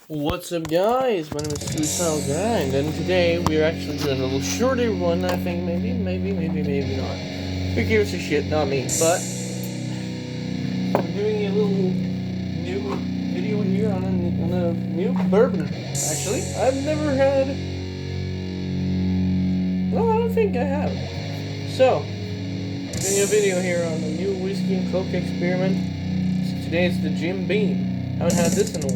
What's up, guys? My name is Suicidal Grind, and today we're actually doing a little shorter one. I think maybe not. Who gives a shit? Not me. But I'm doing a little new video here on a new bourbon. Actually, I've never had. No, I don't think I have. So, doing a video here on the new whiskey and coke experiment. Today is the Jim Beam. Haven't had this before.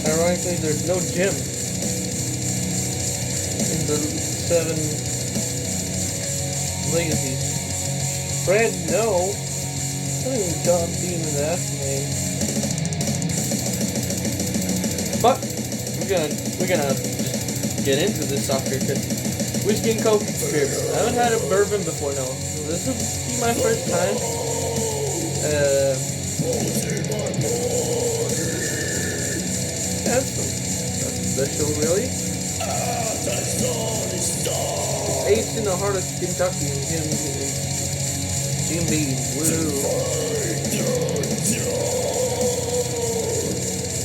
Ironically, there's no Jim in the 7 legacies. Fred, no. I don't even John Beam in that name. But we're gonna just get into this sucker because whiskey and coke experiment. I haven't had a bourbon before, no. This will be my first time. That's special, really. It's aged in the heart of Kentucky and Jim Beam. Woo.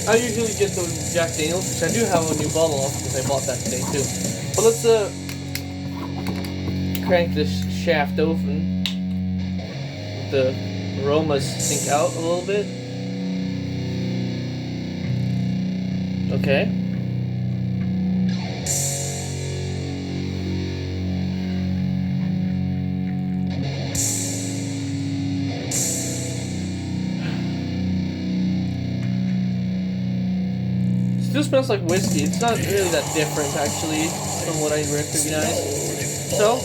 I usually get the Jack Daniels, which I do have a new bottle of because I bought that today too. But let's crank this shaft open. The aromas sink out a little bit. Okay. Still smells like whiskey. It's not really that different actually from what I recognize. So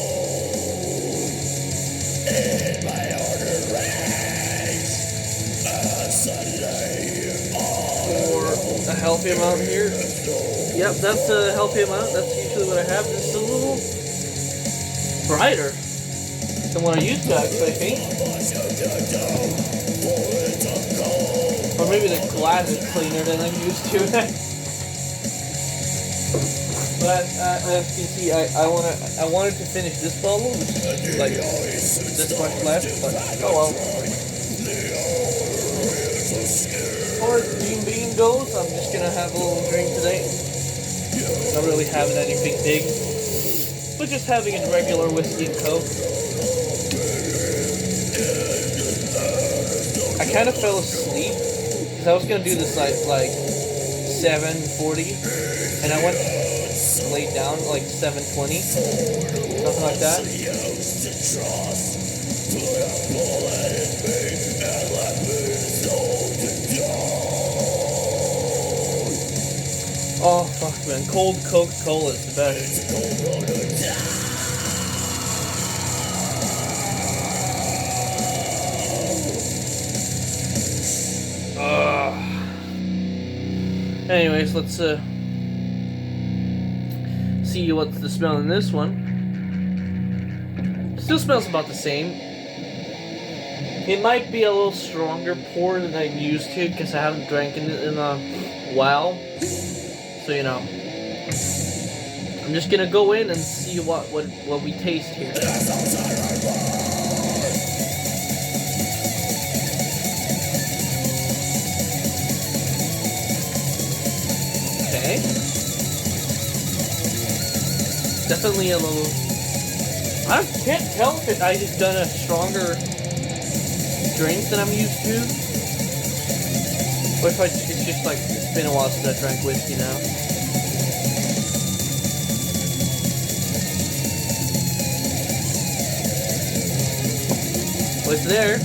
for a healthy amount here. Yep, that's a healthy amount. That's usually what I have. It's a little brighter than what I used to actually, I think. Or maybe the glass is cleaner than I'm used to. But as you can see, I wanted to finish this bottle, which is like this much left, but oh well. As far as Jim Beam goes, I'm just gonna have a little drink today. Not really having anything big, but just having a regular whiskey and coke. I kind of fell asleep because I was gonna do this like 7:40, and I went laid down like 7:20, something like that. Oh fuck, man! Cold Coca-Cola is the best. Anyways, let's see what's the smell in this one. Still smells about the same. It might be a little stronger pour than I'm used to because I haven't drank it in a while. So you know, I'm just gonna go in and see what we taste here. Okay. Definitely a little. I can't tell if I just done a stronger drink than I'm used to, or if it's just like it's been a while since I drank whiskey now. Well, it's there.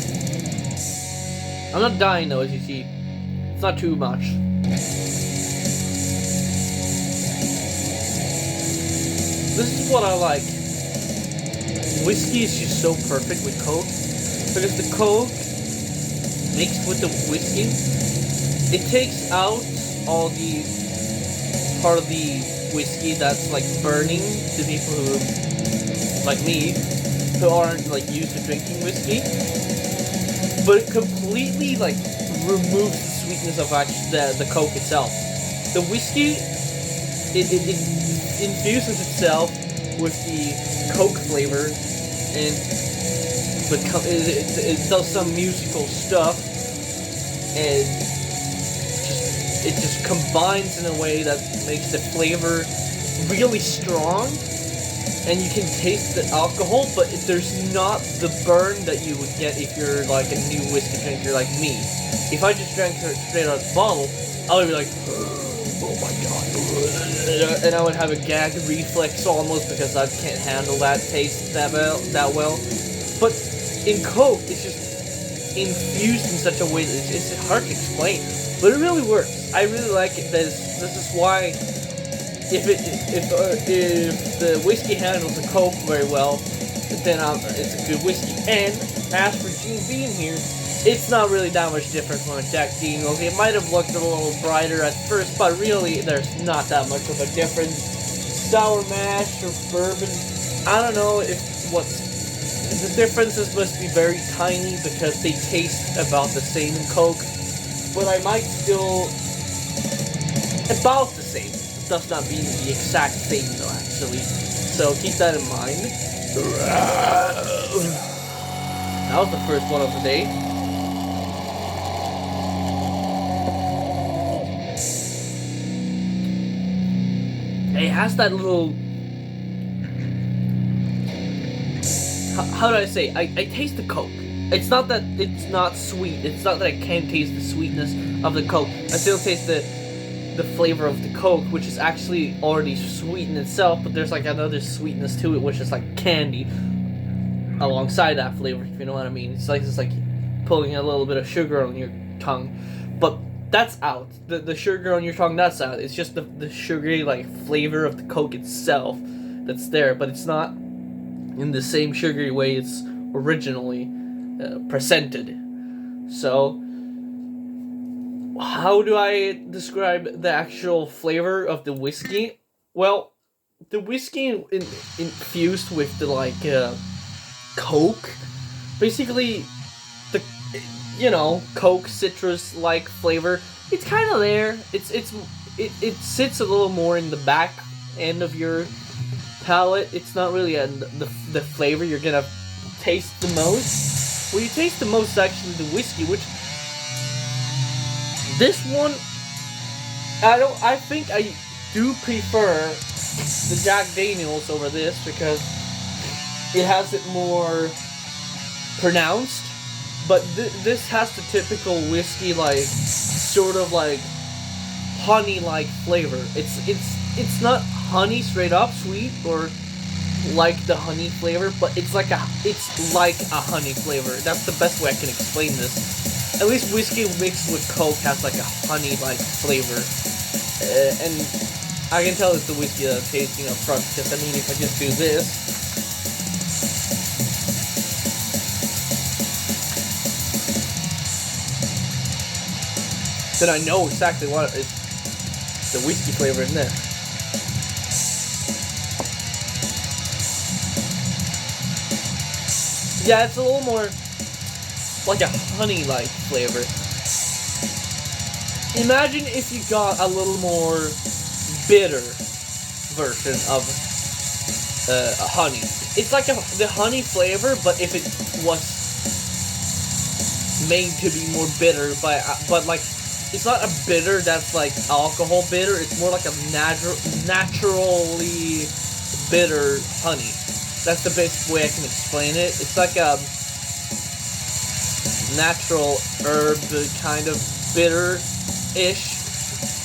I'm not dying though, as you see. It's not too much. This is what I like. Whiskey is just so perfect with coke, because the coke mixed with the whiskey, it takes out all the part of the whiskey that's like burning to people who, like me, who aren't like used to drinking whiskey, but it completely like removes the sweetness of the coke itself. The whiskey, it infuses itself with the coke flavor and it does some musical stuff, and it just combines in a way that makes the flavor really strong, and you can taste the alcohol, but there's not the burn that you would get if you're like a new whiskey drinker like me. If I just drank it straight out of the bottle, I would be like, oh my god, and I would have a gag reflex almost because I can't handle that taste that well. But in Coke, it's just infused in such a way that it's hard to explain, but it really works. I really like it. This is why if the whiskey handles the Coke very well, then it's a good whiskey. And as for Gene Bean here, it's not really that much different from a Jack Daniel's. It might have looked a little brighter at first, but really there's not that much of a difference. Sour mash or bourbon, I don't know if the differences must be very tiny because they taste about the same in Coke, but I might still about the same. It does not mean the exact same though, actually. So keep that in mind. That was the first one of the day. It has that little... How do I say? I taste the Coke. It's not that it's not sweet. It's not that I can't taste the sweetness of the Coke. I still taste the flavor of the Coke, which is actually already sweet in itself, but there's like another sweetness to it, which is like candy alongside that flavor, if you know what I mean. It's like pulling a little bit of sugar on your tongue, but that's out. The sugar on your tongue, that's out. It's just the sugary like flavor of the Coke itself that's there, but it's not in the same sugary way it's originally presented. So how do I describe the actual flavor of the whiskey? Well, the whiskey infused with the like Coke, basically the Coke citrus like flavor. It's kind of there. It sits a little more in the back end of your palate. It's not really the flavor you're gonna taste the most. What you taste the most is actually the whiskey, which this one I think I do prefer the Jack Daniel's over this because it has it more pronounced, but this has the typical whiskey like sort of like honey like flavor. It's not honey straight up sweet or like the honey flavor, but it's like a honey flavor. That's the best way I can explain this. At least whiskey mixed with Coke has like a honey like flavor, and I can tell it's the whiskey that I'm tasting up front, because I mean if I just do this, then I know exactly what it's the whiskey flavor in there. Yeah, it's a little more like a honey-like flavor. Imagine if you got a little more bitter version of honey. It's like the honey flavor, but if it was made to be more bitter, but like it's not a bitter that's like alcohol bitter. It's more like a naturally bitter honey. That's the best way I can explain it. It's like a natural herb, kind of bitter-ish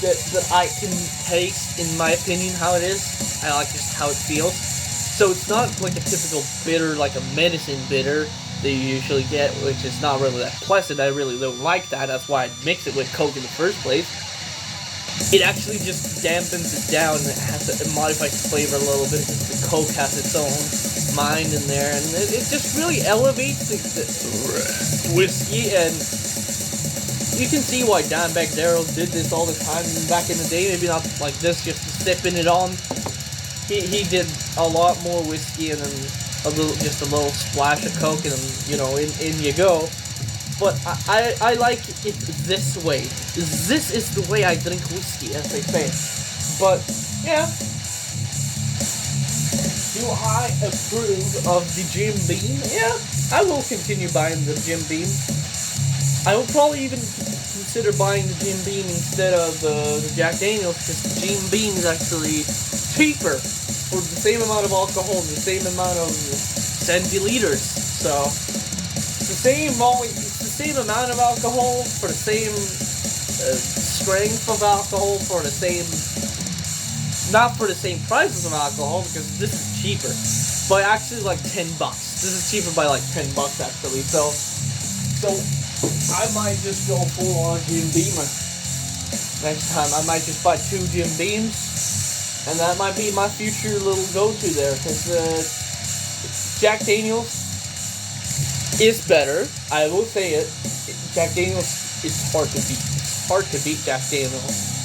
that I can taste, in my opinion, how it is. I like just how it feels. So it's not like a typical bitter, like a medicine bitter that you usually get, which is not really that pleasant. I really don't like that. That's why I mix it with Coke in the first place. It actually just dampens it down. It has a modified flavor a little bit because the Coke has its own mind in there, and it just really elevates the whiskey. And you can see why Dan Darrow did this all the time back in the day. Maybe not like this, just sipping it on. He did a lot more whiskey and then just a little splash of Coke, and then, in you go. But I like it this way. This is the way I drink whiskey, as they say. But yeah, do I approve of the Jim Beam? Yeah, I will continue buying the Jim Beam. I will probably even consider buying the Jim Beam instead of the Jack Daniels, because the Jim Beam is actually cheaper for the same amount of alcohol, the same amount of centiliters. So it's the same amount of alcohol for the same strength of alcohol for the same, not for the same prices of alcohol, because this is cheaper, but actually like $10. This is cheaper by like $10 actually. So I might just go full on Jim Beamer next time. I might just buy 2 Jim Beams, and that might be my future little go-to there, because Jack Daniels is better. I will say it. Jack Daniels is hard to beat. It's hard to beat Jack Daniels.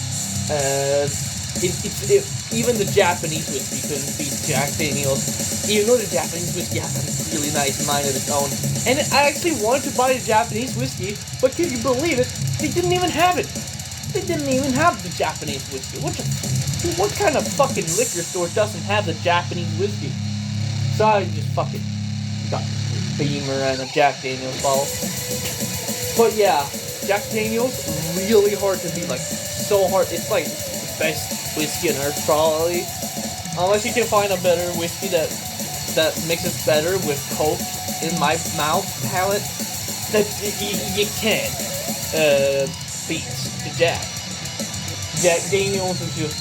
Even the Japanese whiskey couldn't beat Jack Daniels, even though the Japanese whiskey has a really nice mind of its own. And I actually wanted to buy the Japanese whiskey, but can you believe it? They didn't even have it. They didn't even have the Japanese whiskey. What kind of fucking liquor store doesn't have the Japanese whiskey? So I just fucking got a Beamer and a Jack Daniels bottle. But yeah, Jack Daniels, really hard to beat, like, so hard. It's like the best whiskey on earth, probably. Unless you can find a better whiskey that mixes better with Coke in my mouth palate, that you can't beat the Jack. Jack Daniels is just,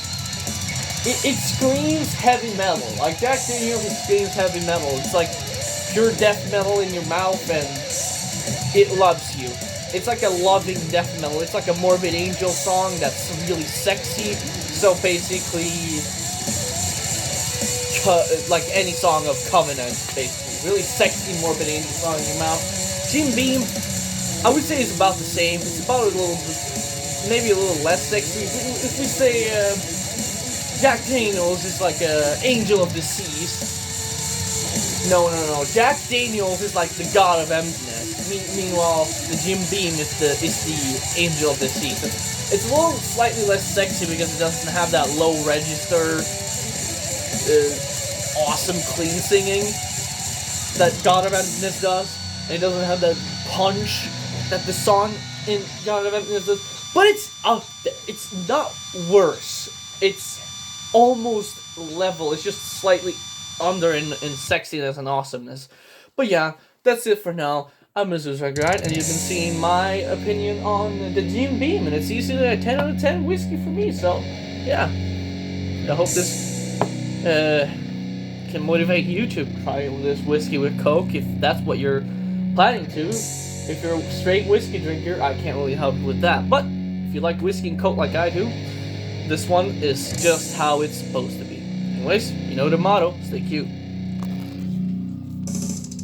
it screams heavy metal. Like, Jack Daniels, it screams heavy metal. It's like pure death metal in your mouth, and it loves you. It's like a loving death metal. It's like a Morbid Angel song that's really sexy. So basically, like any song of Covenant, basically. Really sexy Morbid Angel song in your mouth. Jim Beam, I would say it's about the same. It's about a little, maybe a little less sexy. If we say Jack Daniels is like a Angel of the Seas. No. Jack Daniels is like the god of emptiness. Meanwhile, the Jim Beam is the Angel of the Seas. It's a little slightly less sexy because it doesn't have that low register, awesome clean singing that God of Emptiness does. And it doesn't have that punch that the song in God of Emptiness does. But it's not worse. It's almost level. It's just slightly under in sexiness and awesomeness. But yeah, that's it for now. I'm Mr. Guide, and you've been seeing my opinion on the Jim Beam, and it's easily a 10 out of 10 whiskey for me, so yeah. I hope this can motivate you to try this whiskey with Coke, if that's what you're planning to. If you're a straight whiskey drinker, I can't really help you with that, but if you like whiskey and Coke like I do, this one is just how it's supposed to be. Anyways, you know the motto, stay cute.